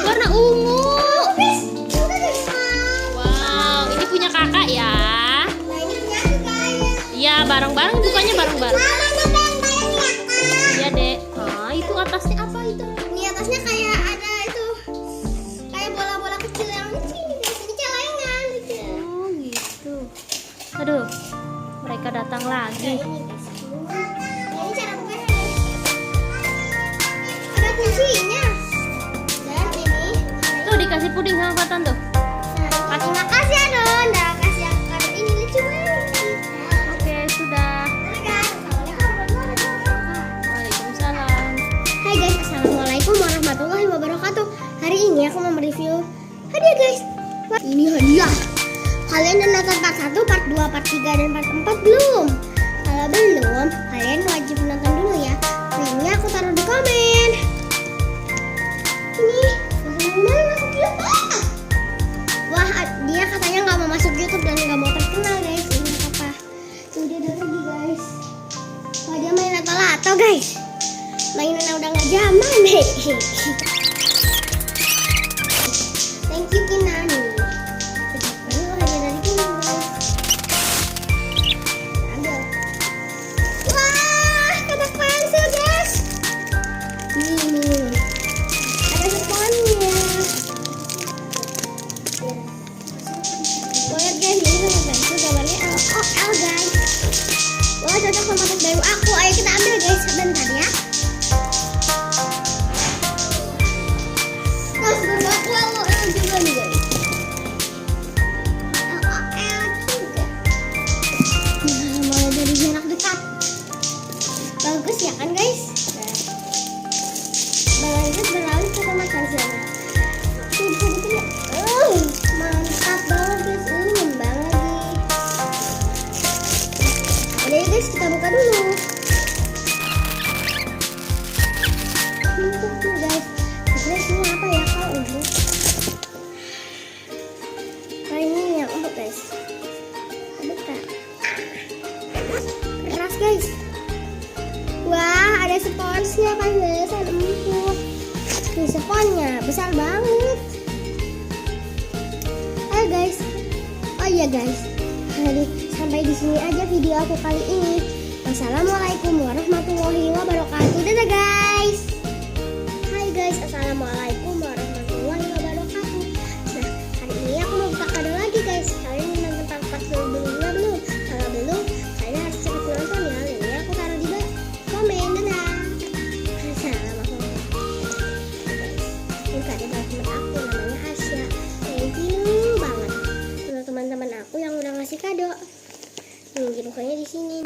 Warna ungu. Wow, ini punya kakak ya. Iya, bareng-bareng bukanya bareng-bareng. Iya, Dek. Ah, itu atasnya apa itu? Ini atasnya kayak ada itu. Kayak bola-bola kecil yang kecil guys. Ini celengan gitu. Oh, gitu. Aduh, mereka datang lagi. Ini guys. Ini cara bukanya guys. Ada kuncinya. Dan ini Tuh dikasih puding sama Fatan tuh. terima kasih ya Don. Udah kasih aku kado ini lucu banget. Oke, sudah. Waalaikumsalam. Hai guys, assalamualaikum warahmatullahi wabarakatuh. Hari ini aku mau mereview hadiah guys. Ini hadiah. Kalian udah nonton part 1, part 2, part 3, dan part 4 belum? Kalau belum, kalian wajib nonton dulu ya. Linknya aku taruh di komen. Ini benar masuk YouTube. Wah, dia katanya nggak mau masuk YouTube dan nggak mau terkenal guys. Ini apa? Tuh dia udah pergi guys. Wah, dia main lato-lato guys. Mainannya udah nggak zaman deh. Thank you Kinani. Ini hadiah dari Kinani guys. Ambil. Wah, kotak pensil guys. Ini ada seponnya. Lihat guys, ini kotak pensil gambarnya LOL guys. Wah, cocok sama tas baru aku. Ayo kita ambil guys, sebentar ya. Terus berbuat LOL juga nih guys. LOL juga. Nah, mulai dari jarak dekat. Bagus ya kan guys? Bagus beralih ke tempat pensilnya. Bisa dilihat. Mantap banget guys. Ini ngembang lagi. Udah ya guys, kita buka dulu. Empuk tuh guys. Sebenarnya ini apa ya kalau empuk? Oh, ini yang empuk guys. Buka. Keras guys. Wah, ada sponsnya kan guys. Ada empuk. Ini sponnya besar banget. Ayo guys. Oh iya guys. Sampai di sini aja video aku kali ini. Wassalamualaikum warahmatullahi wabarakatuh. Dadah guys. Hai guys, assalamualaikum warahmatullahi wabarakatuh. Nah, hari ini aku mau buka kado lagi guys. Kalian nonton part sebelumnya belum? Kalau belum, kalian harus cepat nonton ya. Linknya aku taruh di komen. Dadah. Assalamualaikum. Ini kado dari teman aku namanya Asya. Thank you banget untuk teman-teman aku yang udah ngasih kado. Mungkin mukanya di sini.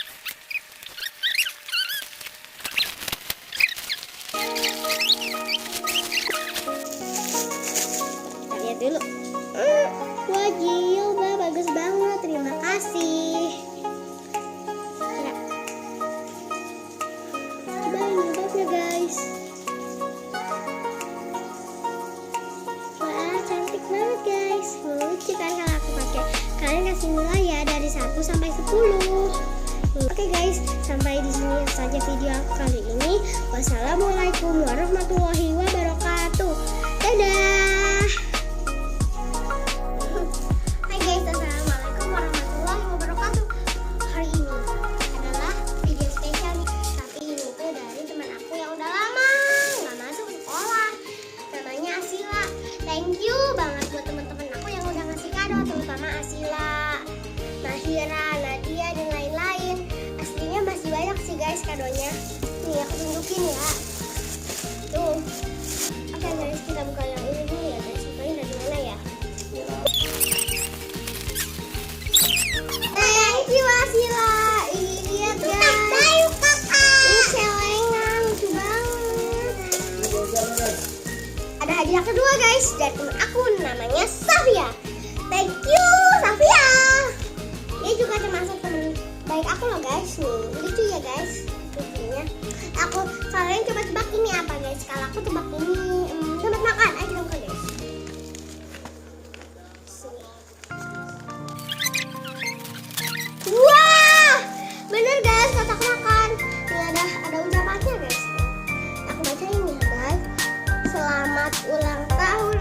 dulu. Wah Gilba, bagus banget, terima kasih. Ya. Coba ini bautnya guys. Wah cantik banget guys. Lucu kan kalau aku pakai. Kalian kasih nilai ya dari 1 sampai 10. Oke guys, sampai di sini saja video aku kali ini. Wassalamualaikum warahmatullahi wabarakatuh. Dadah. Hai guys, assalamualaikum warahmatullahi wabarakatuh. Hari ini adalah video spesial nih. Tapi ini tuh dari teman aku yang udah lama nggak masuk sekolah. Namanya Asila. Thank you banget buat teman-teman aku yang udah ngasih kado, terutama Asila, Mahira, Nadia, dan lain-lain. Aslinya masih banyak sih guys kadonya. Nih aku tunjukin ya. Tuh. Oke guys, kita buka yang ini dulu ya guys. Bukanya dari mana ya? Thank you Asila. Ini lihat guys. Ini celengan lucu banget. Ada hadiah kedua guys dari teman aku namanya Safia. Thank you Safia. Dia juga termasuk teman baik aku loh guys. Nih lucu ya guys. Lucunya. Kalian coba tebak ini apa guys? Kalau aku tebak ini tempat makan. Ayo kita buka guys. Sini. Wah, bener guys, kotak makan. Ini ada ucapannya guys. Aku bacain ya guys. Selamat ulang tahun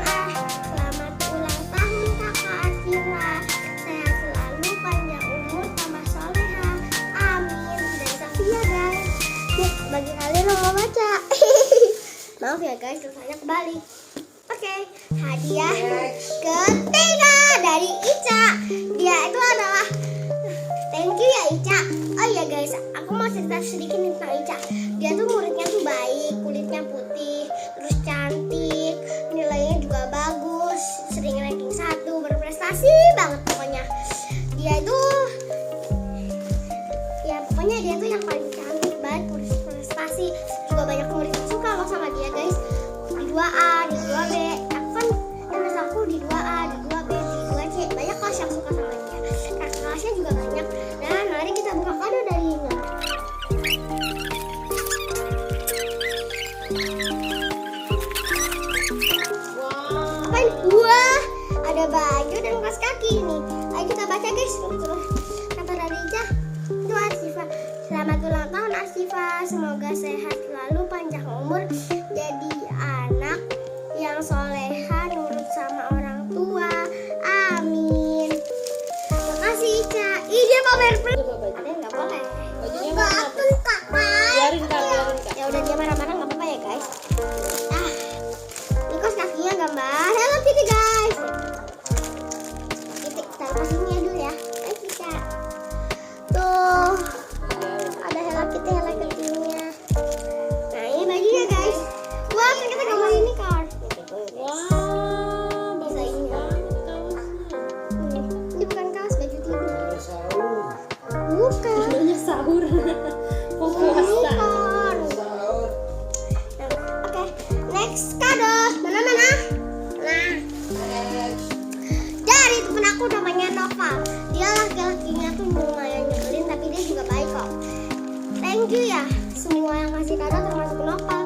selamat ulang tahun kakak Asila. Sehat selalu, panjang umur, tambah soleha. Amin. Dari Safia guys. Nih, bagi kalian yang mau baca. Maaf ya guys, tulisannya kebalik. Oke, hadiah ketiga dari Ica. Dia itu adalah thank you ya Ica. Oh iya guys, aku mau cerita sedikit tentang Ica. Dia tuh muridnya tuh baik, kulitnya putih, terus cantik, nilainya juga bagus, sering ranking 1, berprestasi banget pokoknya. Dia itu ya pokoknya dia tuh yang paling cantik banget, prestasi, juga banyak murid yang suka loh sama dia guys. Di 2A, di 2B, aku kan kelas aku di 2A, di 2B, di 2C, banyak kelas yang suka sama dia. Kakak kelasnya juga banyak. Dan mari kita buka kado darinya. Wah, ada baju dan kaos kaki ini. Ayo kita baca guys. Kata dari Ica itu Asifa. Selamat ulang tahun Asifa. Semoga sehat selalu, panjang umur, jadi anak yang soleha, nurut sama orang tua. Amin. Makasih Ica. Ih dia pamer. Ada yang nggak boleh. Bajunya mana? Biarin kak. Ya udah dia marah-marah nggak apa-apa ya guys. Ini kaos kakinya gambar Hello Kitty guys. Titik taruh sini dulu ya. Ayo kita. Tuh ada Hello Kitty-nya. Nah ini bajunya guys. Wah ternyata gambar ini kan. Wah, bagus banget kaosnya. Ini bukan kaos, baju tidur. Bukan. Namanya sahur. Kok puasa? Unicorn. Oke, next kado. Mana? Nah, dari temen aku namanya Noval. Dia laki-lakinya tuh lumayan nyebelin, tapi dia juga baik kok. Thank you ya semua yang kasih kado termasuk Noval.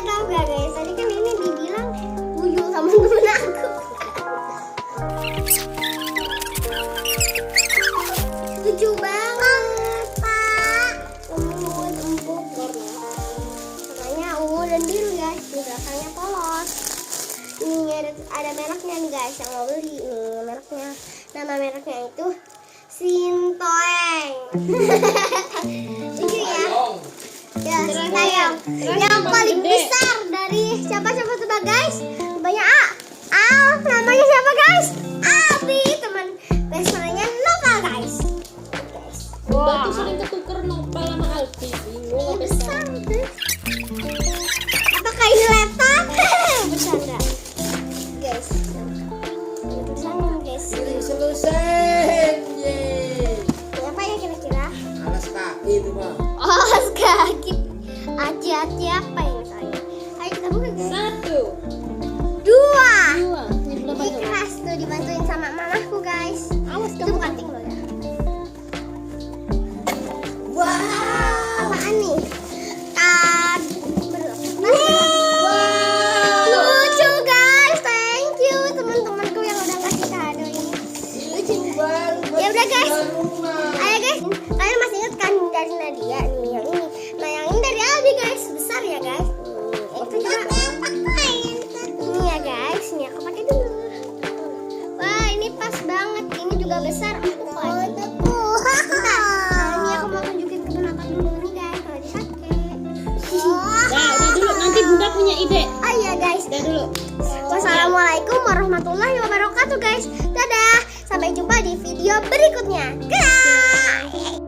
Tahu gak guys? Tadi kan ini dibilang buyul sama temen aku. Lucu banget, Pak. Empuk. Warnanya ungu dan biru guys. Di belakangnya polos. Ini ada mereknya nih guys yang mau beli. Nih mereknya. Nama mereknya itu Sintoeng. Lucu ya. Ya, Sintayong. Yang paling besar dari siapa tebak guys? Banyak A. Namanya siapa guys? Abi, teman best friend-nya Noval guys. Wow. Tuh sering ketuker Nopal sama Alfi. Bingung apa Besar guys. Apakah ini laptop? Bercanda. Guys. Bercanda guys. Selesai. Apa ya kira-kira? Alas kaki itu mah. Alas kaki. Hati-hati apa ini saya? Ayo kita buka guys. 1, 2. 2. Ini berapa Ini coba? keras warahmatullahi wabarakatuh guys. Dadah, sampai jumpa di video berikutnya. Dadah.